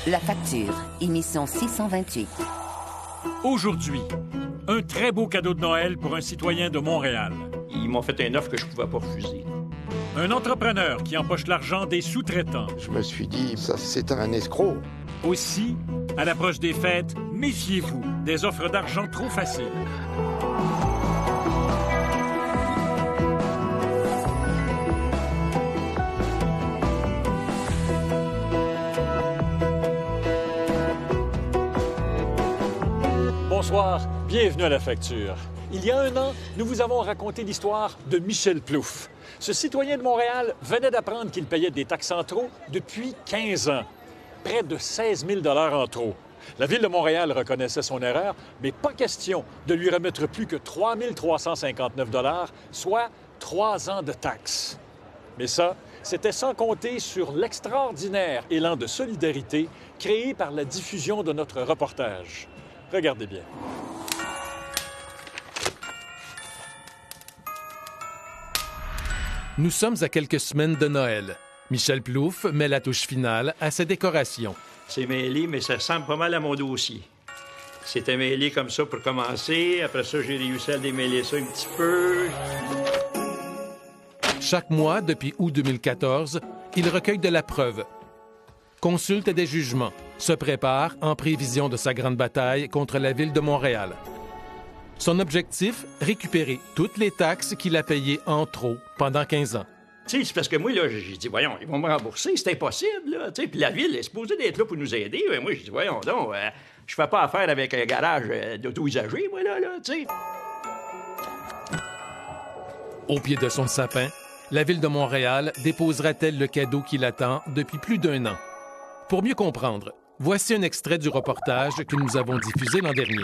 La facture, émission 628. Aujourd'hui, un très beau cadeau de Noël pour un citoyen de Montréal. Ils m'ont fait une offre que je ne pouvais pas refuser. Un entrepreneur qui empoche l'argent des sous-traitants. Je me suis dit, ça, c'est un escroc. Aussi, à l'approche des fêtes, méfiez-vous des offres d'argent trop faciles. Bonsoir, bienvenue à La Facture. Il y a un an, nous vous avons raconté l'histoire de Michel Plouffe. Ce citoyen de Montréal venait d'apprendre qu'il payait des taxes en trop depuis 15 ans. Près de 16 000 $ en trop. La Ville de Montréal reconnaissait son erreur, mais pas question de lui remettre plus que 3 359 $, soit 3 ans de taxes. Mais ça, c'était sans compter sur l'extraordinaire élan de solidarité créé par la diffusion de notre reportage. Regardez bien. Nous sommes à quelques semaines de Noël. Michel Plouffe met la touche finale à ses décorations. C'est mêlé, mais ça ressemble pas mal à mon dossier. C'était mêlé comme ça pour commencer. Après ça, j'ai réussi à démêler ça un petit peu. Chaque mois, depuis août 2014, il recueille de la preuve, consulte des jugements, se prépare en prévision de sa grande bataille contre la Ville de Montréal. Son objectif, récupérer toutes les taxes qu'il a payées en trop pendant 15 ans. Tu sais, c'est parce que moi, là, j'ai dit, voyons, ils vont me rembourser, c'est impossible, là. Tu sais, puis la Ville est supposée d'être là pour nous aider. Mais moi, j'ai dit, voyons donc, je fais pas affaire avec un garage d'auto-usagers, moi, là, tu sais. Au pied de son sapin, la Ville de Montréal déposera-t-elle le cadeau qui l'attend depuis plus d'un an? Pour mieux comprendre, voici un extrait du reportage que nous avons diffusé l'an dernier.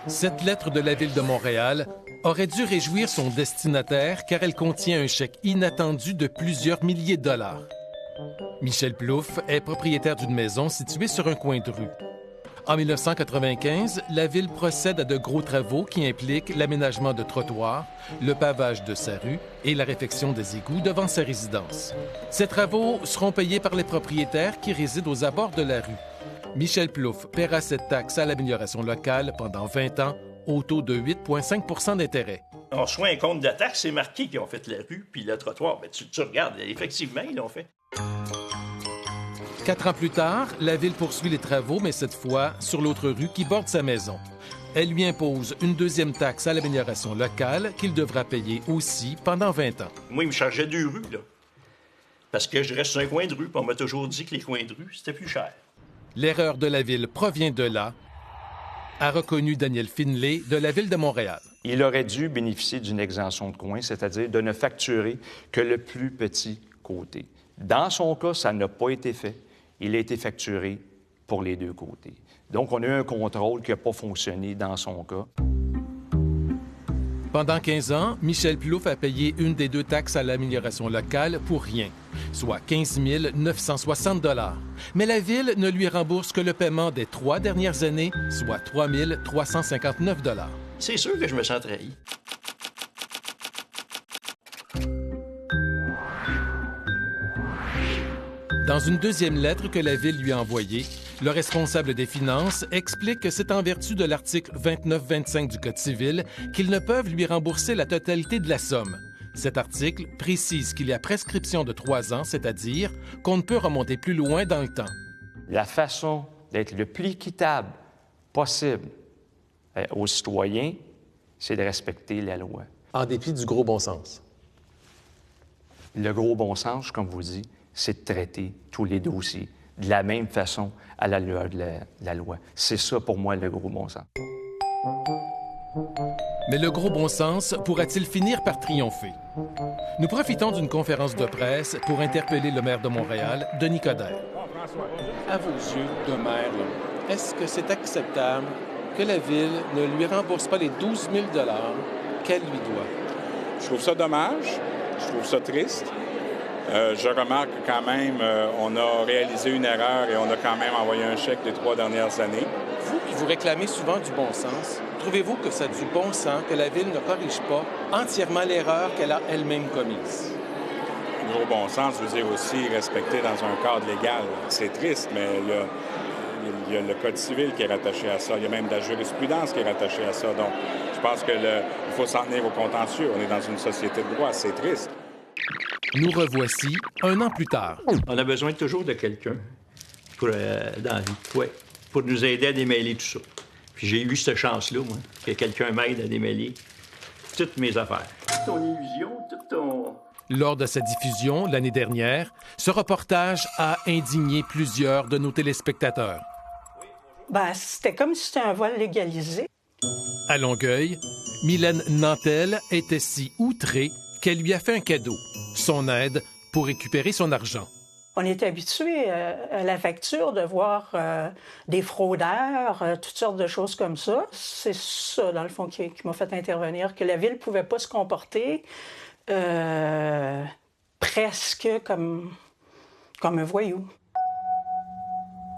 Cette lettre de la Ville de Montréal aurait dû réjouir son destinataire car elle contient un chèque inattendu de plusieurs milliers de dollars. Michel Plouffe est propriétaire d'une maison située sur un coin de rue. En 1995, la Ville procède à de gros travaux qui impliquent l'aménagement de trottoirs, le pavage de sa rue et la réfection des égouts devant sa résidence. Ces travaux seront payés par les propriétaires qui résident aux abords de la rue. Michel Plouffe paiera cette taxe à l'amélioration locale pendant 20 ans au taux de 8,5 % d'intérêt. On reçoit un compte de taxes, c'est marqué qu'ils ont fait la rue puis le trottoir. Ben, tu regardes, effectivement, ils l'ont fait. 4 ans plus tard, la Ville poursuit les travaux, mais cette fois sur l'autre rue qui borde sa maison. Elle lui impose une deuxième taxe à l'amélioration locale qu'il devra payer aussi pendant 20 ans. Moi, il me chargeait 2 rues, là. Parce que je reste sur un coin de rue, puis on m'a toujours dit que les coins de rue, c'était plus cher. L'erreur de la Ville provient de là, a reconnu Daniel Finlay de la Ville de Montréal. Il aurait dû bénéficier d'une exemption de coin, c'est-à-dire de ne facturer que le plus petit côté. Dans son cas, ça n'a pas été fait. Il a été facturé pour les deux côtés. Donc, on a eu un contrôle qui n'a pas fonctionné dans son cas. Pendant 15 ans, Michel Plouffe a payé une des deux taxes à l'amélioration locale pour rien, soit 15 960 $. Mais la Ville ne lui rembourse que le paiement des 3 dernières années, soit 3 359 $. C'est sûr que je me sens trahi. Dans une deuxième lettre que la Ville lui a envoyée, le responsable des finances explique que c'est en vertu de l'article 29-25 du Code civil qu'ils ne peuvent lui rembourser la totalité de la somme. Cet article précise qu'il y a prescription de 3 ans, c'est-à-dire qu'on ne peut remonter plus loin dans le temps. La façon d'être le plus équitable possible aux citoyens, c'est de respecter la loi. En dépit du gros bon sens. Le gros bon sens, comme vous dites, c'est de traiter tous les dossiers de la même façon à la lueur de la loi. C'est ça, pour moi, le gros bon sens. Mais le gros bon sens pourra-t-il finir par triompher? Nous profitons d'une conférence de presse pour interpeller le maire de Montréal, Denis Coderre. À vos yeux de maire, est-ce que c'est acceptable que la Ville ne lui rembourse pas les 12 000 $ qu'elle lui doit? Je trouve ça dommage. Je trouve ça triste. Je remarque quand même, on a réalisé une erreur et on a quand même envoyé un chèque des 3 dernières années. Vous qui vous réclamez souvent du bon sens, trouvez-vous que ça a du bon sens que la Ville ne corrige pas entièrement l'erreur qu'elle a elle-même commise? gros bon sens veut dire aussi respecter dans un cadre légal. C'est triste, mais il y a le Code civil qui est rattaché à ça. Il y a même de la jurisprudence qui est rattachée à ça. Donc, je pense qu'il faut s'en tenir au contentieux. On est dans une société de droit. C'est triste. Nous revoici 1 an plus tard. On a besoin toujours de quelqu'un dans la vie, pour nous aider à démêler tout ça. Puis j'ai eu cette chance-là, moi, que quelqu'un m'aide à démêler toutes mes affaires. Toute ton illusion, tout ton... Lors de sa diffusion l'année dernière, ce reportage a indigné plusieurs de nos téléspectateurs. Ben, c'était comme si c'était un vol légalisé. À Longueuil, Mylène Nantel était si outrée qu'elle lui a fait un cadeau, son aide pour récupérer son argent. On est habitué à la facture de voir des fraudeurs, toutes sortes de choses comme ça. C'est ça, dans le fond, qui m'a fait intervenir, que la Ville ne pouvait pas se comporter presque comme un voyou.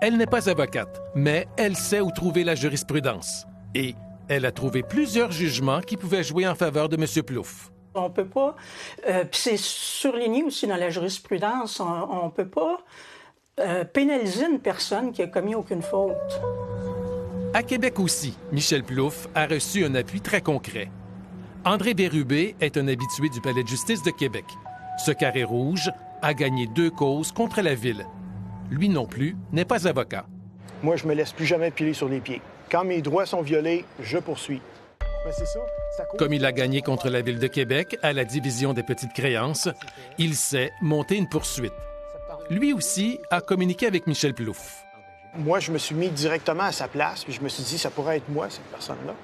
Elle n'est pas avocate, mais elle sait où trouver la jurisprudence. Et elle a trouvé plusieurs jugements qui pouvaient jouer en faveur de M. Plouffe. On peut pas, puis c'est surligné aussi dans la jurisprudence, on peut pas pénaliser une personne qui a commis aucune faute. À Québec aussi, Michel Plouffe a reçu un appui très concret. André Bérubé est un habitué du Palais de justice de Québec. Ce carré rouge a gagné 2 causes contre la Ville. Lui non plus n'est pas avocat. Moi, je me laisse plus jamais piler sur les pieds. Quand mes droits sont violés, je poursuis. Ben, c'est ça. Comme il a gagné contre la Ville de Québec à la division des petites créances, il sait monter une poursuite. Lui aussi a communiqué avec Michel Plouffe. Moi, je me suis mis directement à sa place, puis je me suis dit, ça pourrait être moi, cette personne-là.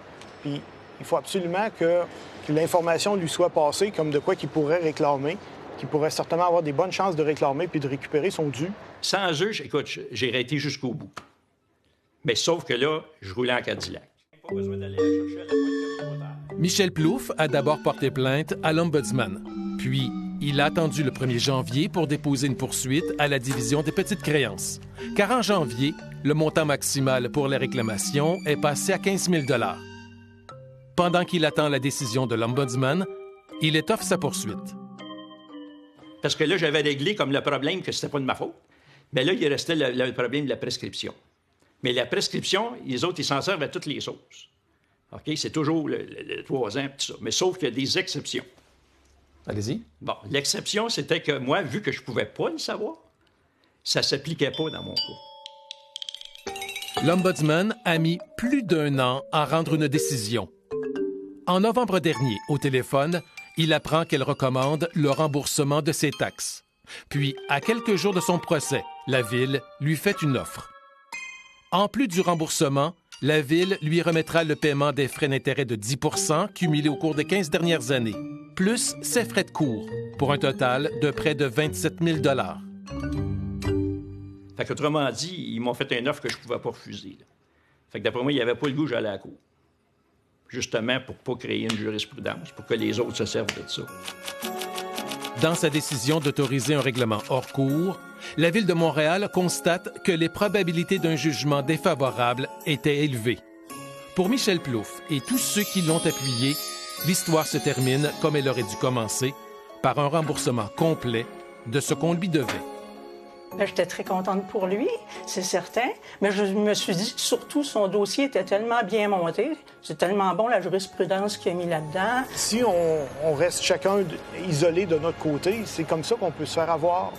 Puis il faut absolument que l'information lui soit passée comme de quoi qu'il pourrait réclamer, qu'il pourrait certainement avoir des bonnes chances de réclamer puis de récupérer son dû. Sans eux, écoute, j'ai arrêté jusqu'au bout. Mais sauf que là, je roulais en Cadillac. Pas besoin d'aller chercher à la pointe. Michel Plouffe a d'abord porté plainte à l'Ombudsman. Puis, il a attendu le 1er janvier pour déposer une poursuite à la division des petites créances. Car en janvier, le montant maximal pour les réclamations est passé à 15 000 $. Pendant qu'il attend la décision de l'Ombudsman, il étoffe sa poursuite. Parce que là, j'avais réglé comme le problème que c'était pas de ma faute. Mais là, il restait le problème de la prescription. Mais la prescription, les autres, ils s'en servent à toutes les sauces. OK? C'est toujours le 3 ans, tout ça. Mais sauf qu'il y a des exceptions. Allez-y. Bon, l'exception, c'était que moi, vu que je pouvais pas le savoir, ça s'appliquait pas dans mon cas. L'Ombudsman a mis plus d'1 an à rendre une décision. En novembre dernier, au téléphone, il apprend qu'elle recommande le remboursement de ses taxes. Puis, à quelques jours de son procès, la Ville lui fait une offre. En plus du remboursement, la Ville lui remettra le paiement des frais d'intérêt de 10 % cumulés au cours des 15 dernières années, plus ses frais de cours, pour un total de près de 27 000 $. Fait qu'autrement dit, ils m'ont fait une offre que je pouvais pas refuser. Là. Fait que d'après moi, il n'y avait pas le goût, j'allais à la cour. Justement pour pas créer une jurisprudence, pour que les autres se servent de ça. Dans sa décision d'autoriser un règlement hors cours, la Ville de Montréal constate que les probabilités d'un jugement défavorable étaient élevées. Pour Michel Plouffe et tous ceux qui l'ont appuyé, l'histoire se termine comme elle aurait dû commencer, par un remboursement complet de ce qu'on lui devait. J'étais très contente pour lui, c'est certain, mais je me suis dit, surtout, son dossier était tellement bien monté, c'est tellement bon la jurisprudence qu'il a mis là-dedans. Si on reste chacun isolé de notre côté, c'est comme ça qu'on peut se faire avoir.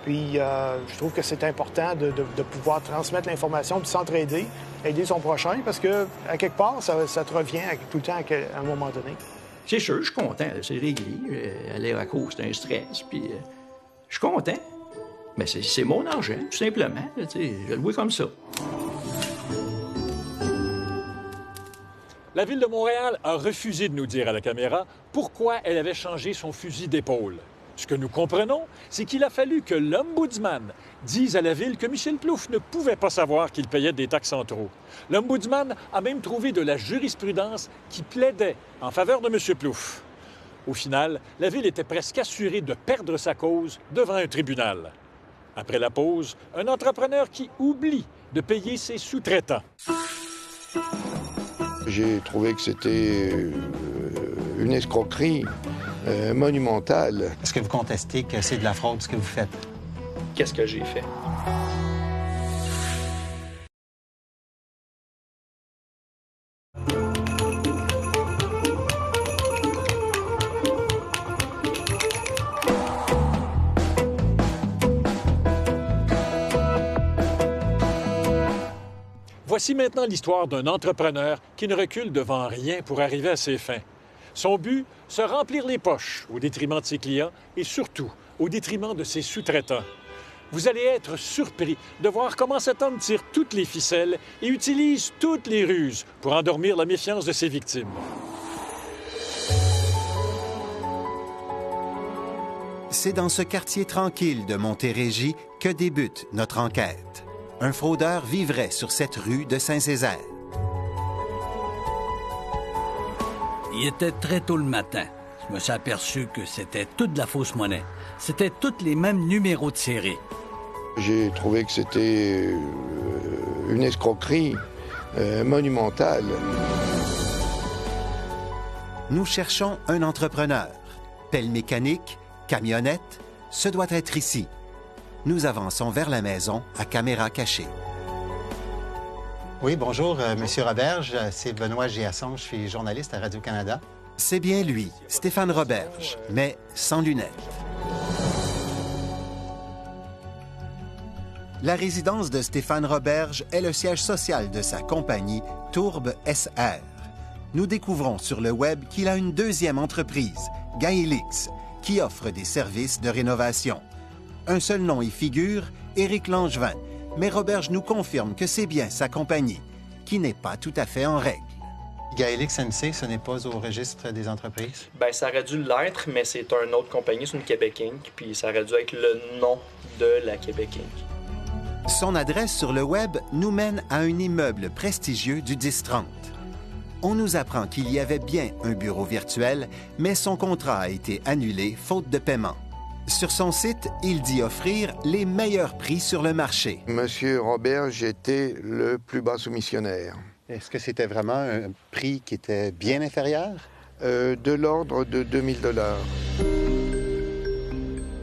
Puis je trouve que c'est important de pouvoir transmettre l'information, de s'entraider, aider son prochain, parce que à quelque part, ça te revient tout le temps à un moment donné. C'est sûr, je suis content, c'est réglé. Aller à la cour, c'est un stress, puis je suis content. Mais c'est mon argent, tout simplement. Je le vois comme ça. La Ville de Montréal a refusé de nous dire à la caméra pourquoi elle avait changé son fusil d'épaule. Ce que nous comprenons, c'est qu'il a fallu que l'Ombudsman dise à la Ville que Michel Plouffe ne pouvait pas savoir qu'il payait des taxes en trop. L'Ombudsman a même trouvé de la jurisprudence qui plaidait en faveur de M. Plouffe. Au final, la Ville était presque assurée de perdre sa cause devant un tribunal. Après la pause, un entrepreneur qui oublie de payer ses sous-traitants. J'ai trouvé que c'était une escroquerie monumentale. Est-ce que vous contestez que c'est de la fraude ce que vous faites? Qu'est-ce que j'ai fait? Voici maintenant l'histoire d'un entrepreneur qui ne recule devant rien pour arriver à ses fins. Son but, se remplir les poches au détriment de ses clients et surtout au détriment de ses sous-traitants. Vous allez être surpris de voir comment cet homme tire toutes les ficelles et utilise toutes les ruses pour endormir la méfiance de ses victimes. C'est dans ce quartier tranquille de Montérégie que débute notre enquête. Un fraudeur vivrait sur cette rue de Saint-Césaire. Il était très tôt le matin. Je me suis aperçu que c'était toute de la fausse monnaie. C'était tous les mêmes numéros de série. J'ai trouvé que c'était une escroquerie monumentale. Nous cherchons un entrepreneur. Pelle mécanique, camionnette, ce doit être ici. Nous avançons vers la maison à caméra cachée. Oui, bonjour, Monsieur Roberge. C'est Benoît Giasson, je suis journaliste à Radio-Canada. C'est bien lui, Stéphane Roberge, mais sans lunettes. La résidence de Stéphane Roberge est le siège social de sa compagnie Tourbe SR. Nous découvrons sur le web qu'il a une deuxième entreprise, Gaélix, qui offre des services de rénovation. Un seul nom y figure, Éric Langevin, mais Roberge nous confirme que c'est bien sa compagnie, qui n'est pas tout à fait en règle. Gaélix MC, ce n'est pas au registre des entreprises? Bien, ça aurait dû l'être, mais c'est une autre compagnie, c'est une Québec Inc., puis ça aurait dû être le nom de la Québec Inc. Son adresse sur le web nous mène à un immeuble prestigieux du 10-30. On nous apprend qu'il y avait bien un bureau virtuel, mais son contrat a été annulé faute de paiement. Sur son site, il dit offrir les meilleurs prix sur le marché. Monsieur Roberge était le plus bas soumissionnaire. Est-ce que c'était vraiment un prix qui était bien inférieur? De l'ordre de 2000 $.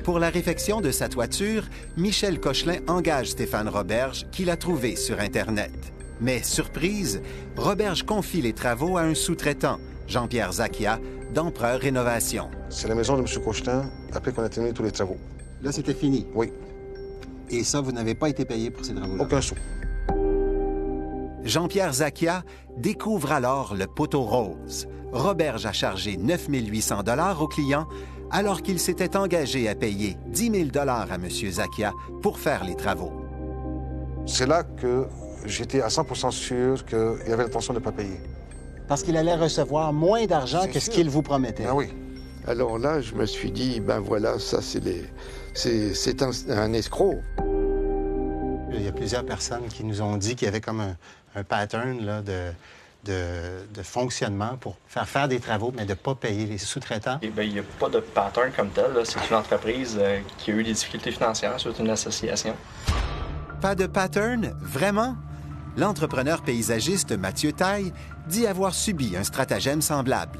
Pour la réfection de sa toiture, Michel Cochelin engage Stéphane Roberge, qu'il a trouvé sur Internet. Mais surprise, Roberge confie les travaux à un sous-traitant, Jean-Pierre Zacchia, d'Empereur Rénovation. C'est la maison de M. Cochelin, après qu'on a terminé tous les travaux. Là, c'était fini? Oui. Et ça, vous n'avez pas été payé pour ces travaux-là? Aucun sou. Jean-Pierre Zacchia découvre alors le poteau rose. Roberge a chargé 9 800 $ au client, alors qu'il s'était engagé à payer 10 000 $ à M. Zacchia pour faire les travaux. C'est là que j'étais à 100% sûr qu'il avait l'intention de ne pas payer. Parce qu'il allait recevoir moins d'argent que ce qu'il vous promettait. Ah oui. Alors là, je me suis dit, ben voilà, ça, c'est un escroc. Il y a plusieurs personnes qui nous ont dit qu'il y avait comme un pattern là, de fonctionnement pour faire des travaux, mais de ne pas payer les sous-traitants. Eh bien, il n'y a pas de pattern comme tel. C'est une entreprise qui a eu des difficultés financières, c'est une association. Pas de pattern, vraiment? L'entrepreneur paysagiste Mathieu Taille dit avoir subi un stratagème semblable.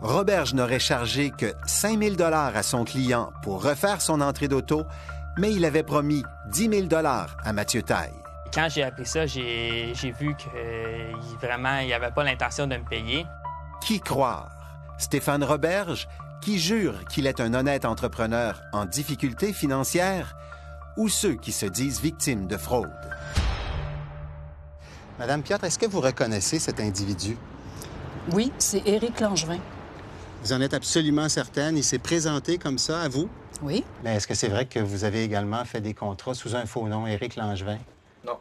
Roberge n'aurait chargé que 5 000 $ à son client pour refaire son entrée d'auto, mais il avait promis 10 000 $ à Mathieu Taille. Quand j'ai appris ça, j'ai vu que vraiment, il n'avait pas l'intention de me payer. Qui croire? Stéphane Roberge, qui jure qu'il est un honnête entrepreneur en difficulté financière, ou ceux qui se disent victimes de fraude? Madame Piotr, est-ce que vous reconnaissez cet individu? Oui, c'est Éric Langevin. Vous en êtes absolument certaine? Il s'est présenté comme ça à vous? Oui. Mais est-ce que c'est vrai que vous avez également fait des contrats sous un faux nom, Éric Langevin? Non.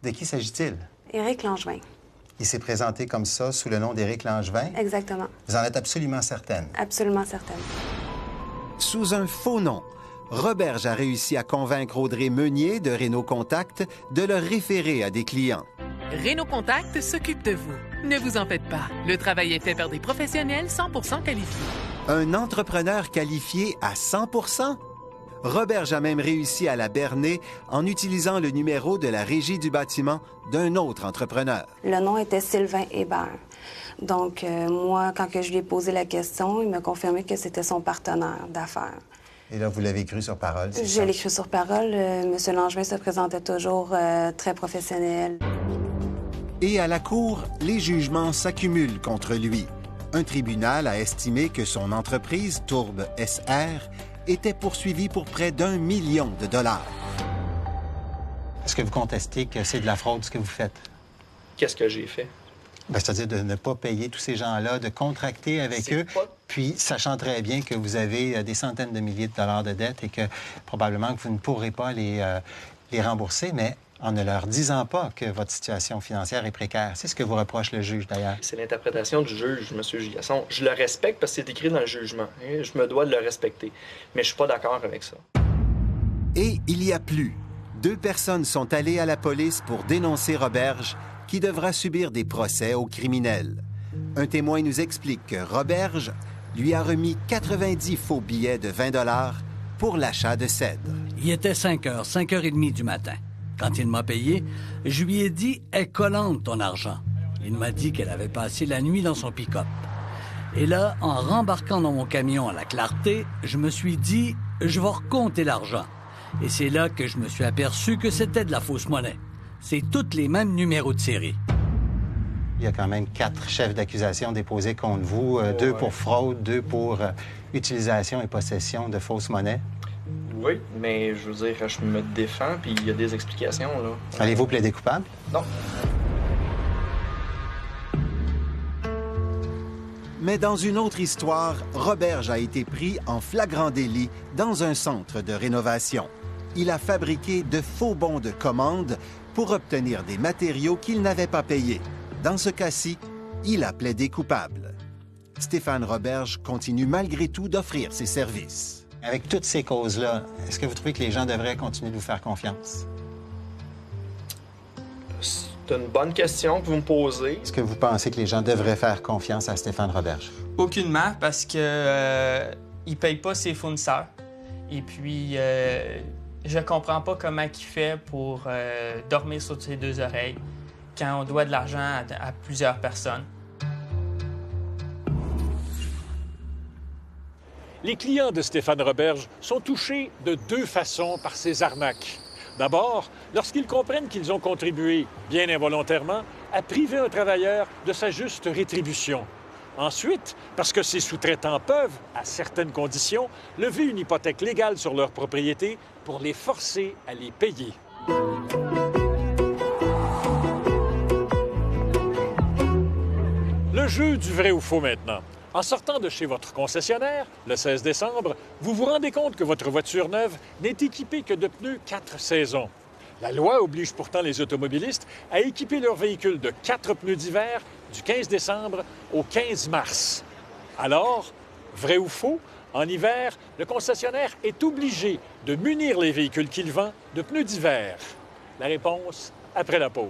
De qui s'agit-il? Éric Langevin. Il s'est présenté comme ça sous le nom d'Éric Langevin? Exactement. Vous en êtes absolument certaine? Absolument certaine. Sous un faux nom, Roberge a réussi à convaincre Audrey Meunier de Réno Contact de le référer à des clients. Réno Contact s'occupe de vous. Ne vous en faites pas. Le travail est fait par des professionnels 100% qualifiés. Un entrepreneur qualifié à 100%? Roberge a même réussi à la berner en utilisant le numéro de la régie du bâtiment d'un autre entrepreneur. Le nom était Sylvain Hébert. Donc, moi, quand je lui ai posé la question, il m'a confirmé que c'était son partenaire d'affaires. Et là, vous l'avez cru sur parole, c'est ça? Je l'ai cru sur parole. M. Langevin se présentait toujours très professionnel. Et à la cour, les jugements s'accumulent contre lui. Un tribunal a estimé que son entreprise, Tourbe SR, était poursuivie pour près d'1 million de dollars. Est-ce que vous contestez que c'est de la fraude, ce que vous faites? Qu'est-ce que j'ai fait? Bien, c'est-à-dire de ne pas payer tous ces gens-là, de contracter avec eux, puis sachant très bien que vous avez des centaines de milliers de dollars de dettes et que probablement que vous ne pourrez pas les rembourser, mais en ne leur disant pas que votre situation financière est précaire. C'est ce que vous reproche le juge, d'ailleurs. C'est l'interprétation du juge, M. Gigasson. Je le respecte parce que c'est écrit dans le jugement. Je me dois de le respecter. Mais je suis pas d'accord avec ça. Et il y a plus. 2 personnes sont allées à la police pour dénoncer Roberge, qui devra subir des procès aux criminels. Un témoin nous explique que Roberge lui a remis 90 faux billets de 20 $ pour l'achat de cèdre. Il était 5h30 du matin. Quand il m'a payé, je lui ai dit « Est collante ton argent ». Il m'a dit qu'elle avait passé la nuit dans son pick-up. Et là, en rembarquant dans mon camion à la Clarté, je me suis dit « Je vais recompter l'argent ». Et c'est là que je me suis aperçu que c'était de la fausse monnaie. C'est tous les mêmes numéros de série. Il y a quand même 4 chefs d'accusation déposés contre vous, 2 pour fraude, 2 pour utilisation et possession de fausses monnaies. Oui, mais je veux dire, je me défends, puis il y a des explications, là. Allez-vous plaider coupable? Non. Mais dans une autre histoire, Roberge a été pris en flagrant délit dans un centre de rénovation. Il a fabriqué de faux bons de commande pour obtenir des matériaux qu'il n'avait pas payés. Dans ce cas-ci, il a plaidé coupable. Stéphane Roberge continue malgré tout d'offrir ses services. Avec toutes ces causes-là, est-ce que vous trouvez que les gens devraient continuer de vous faire confiance? C'est une bonne question que vous me posez. Est-ce que vous pensez que les gens devraient faire confiance à Stéphane Roberge? Aucunement, parce que il paye pas ses fournisseurs. Et puis, je comprends pas comment il fait pour dormir sur ses 2 oreilles quand on doit de l'argent à plusieurs personnes. Les clients de Stéphane Roberge sont touchés de 2 façons par ces arnaques. D'abord, lorsqu'ils comprennent qu'ils ont contribué, bien involontairement, à priver un travailleur de sa juste rétribution. Ensuite, parce que ces sous-traitants peuvent, à certaines conditions, lever une hypothèque légale sur leur propriété pour les forcer à les payer. Le jeu du vrai ou faux maintenant. En sortant de chez votre concessionnaire, le 16 décembre, vous vous rendez compte que votre voiture neuve n'est équipée que de pneus 4 saisons. La loi oblige pourtant les automobilistes à équiper leur véhicule de 4 pneus d'hiver du 15 décembre au 15 mars. Alors, vrai ou faux, en hiver, le concessionnaire est obligé de munir les véhicules qu'il vend de pneus d'hiver. La réponse après la pause.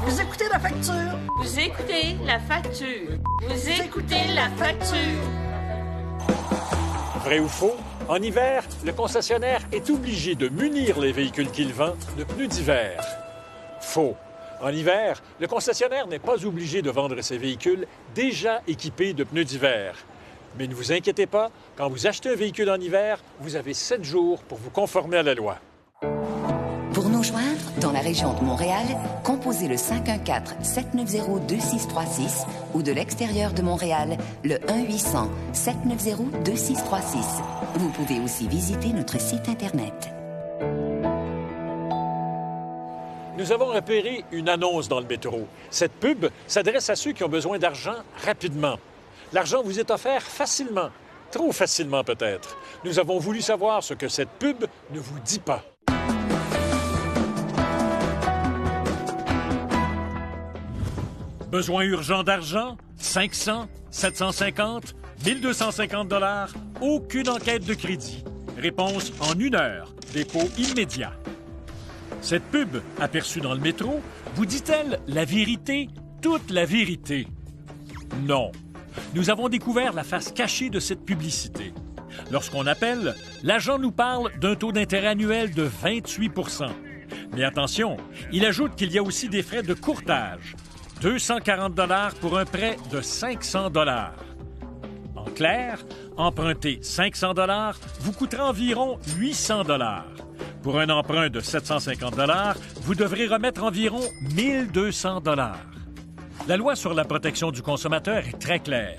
Vous écoutez la facture. Vous écoutez la facture. Vous écoutez la facture. Vrai ou faux? En hiver, le concessionnaire est obligé de munir les véhicules qu'il vend de pneus d'hiver. Faux. En hiver, le concessionnaire n'est pas obligé de vendre ses véhicules déjà équipés de pneus d'hiver. Mais ne vous inquiétez pas, quand vous achetez un véhicule en hiver, vous avez 7 jours pour vous conformer à la loi. Pour nous joindre dans la région de Montréal, composez le 514-790-2636 ou de l'extérieur de Montréal, le 1-800-790-2636. Vous pouvez aussi visiter notre site Internet. Nous avons repéré une annonce dans le métro. Cette pub s'adresse à ceux qui ont besoin d'argent rapidement. L'argent vous est offert facilement, trop facilement peut-être. Nous avons voulu savoir ce que cette pub ne vous dit pas. Besoin urgent d'argent? 500, 750, 1250 $, aucune enquête de crédit. Réponse en 1 heure. Dépôt immédiat. Cette pub, aperçue dans le métro, vous dit-elle la vérité, toute la vérité? Non. Nous avons découvert la face cachée de cette publicité. Lorsqu'on appelle, l'agent nous parle d'un taux d'intérêt annuel de 28 %. Mais attention, il ajoute qu'il y a aussi des frais de courtage. 240 $ pour un prêt de 500 $. En clair, emprunter 500 $ vous coûtera environ 800 $. Pour un emprunt de 750 $, vous devrez remettre environ 1200 $. La loi sur la protection du consommateur est très claire.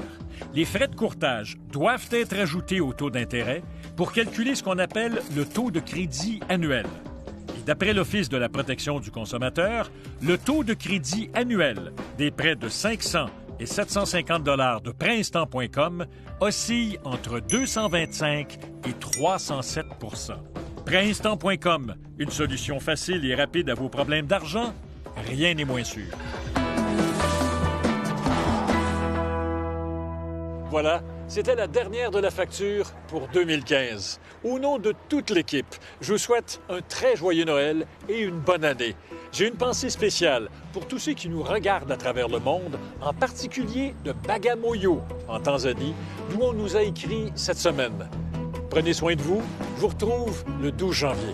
Les frais de courtage doivent être ajoutés au taux d'intérêt pour calculer ce qu'on appelle le taux de crédit annuel. Et d'après l'Office de la protection du consommateur, le taux de crédit annuel des prêts de 500 et 750 $ de Préinstant.com oscille entre 225 et 307 %. Préinstant.com, une solution facile et rapide à vos problèmes d'argent? Rien n'est moins sûr. Voilà, c'était la dernière de la facture pour 2015. Au nom de toute l'équipe, je vous souhaite un très joyeux Noël et une bonne année. J'ai une pensée spéciale pour tous ceux qui nous regardent à travers le monde, en particulier de Bagamoyo, en Tanzanie, d'où on nous a écrit cette semaine. Prenez soin de vous. Je vous retrouve le 12 janvier.